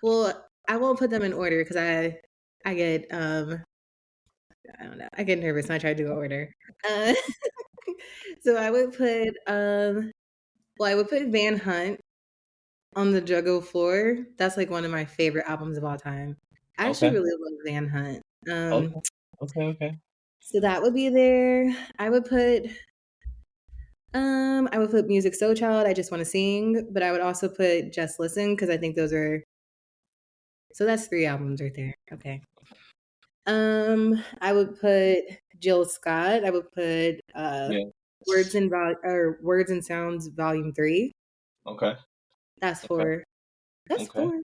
well, I won't put them in order because I get I don't know. I get nervous when I try to do an order. So I would put I would put Van Hunt on the Juggle Floor. That's like one of my favorite albums of all time. I actually really love Van Hunt. Okay. So that would be there. I would put Music So Child, I Just Want to Sing, but I would also put Just Listen because I think those are so that's 3 albums right there. Okay. I would put Jill Scott. I would put Words and Sounds Volume 3. Okay. That's 4. That's 4.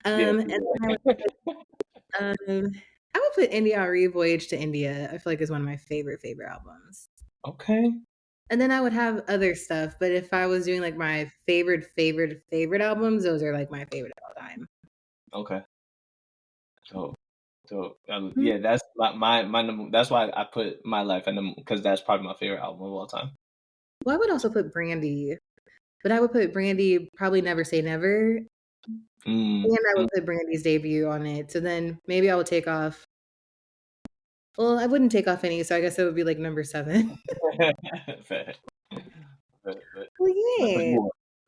Yeah. And then I would put India Arie Voyage to India. I feel like is one of my favorite albums. Okay. And then I would have other stuff, but if I was doing like my favorite albums, those are like my favorite of all time. Okay. So yeah, that's my number. That's why I put My Life in because that's probably my favorite album of all time. Well, I would also put Brandy, but I would put Brandy Probably Never Say Never, and I would put Brandy's debut on it. So then maybe I would take off. Well, I wouldn't take off any, so I guess it would be like number 7. Well, yeah.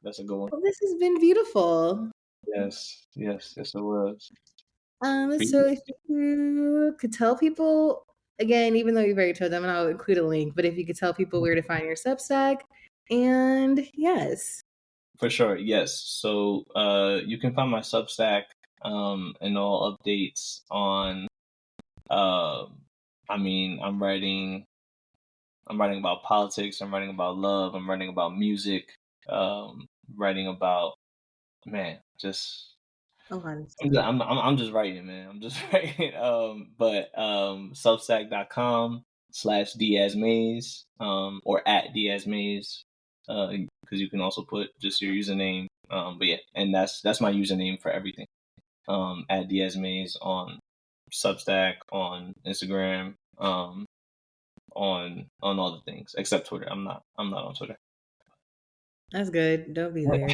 That's a good one. Well, this has been beautiful. Yes, it was. So if you could tell people again, even though you've already told them, and I'll include a link, but if you could tell people where to find your Substack, and yes. For sure, yes. So you can find my Substack and all updates on I mean, I'm writing about politics, I'm writing about love, I'm writing about music, writing about just A lot of stuff. I'm just writing, man. I'm just writing. But Substack.com/Diaz-Mays, or at Diaz-Mays, because you can also put just your username. But yeah, and that's my username for everything. At Diaz-Mays on Substack, on Instagram, on all the things except Twitter. I'm not on Twitter. That's good. Don't be there.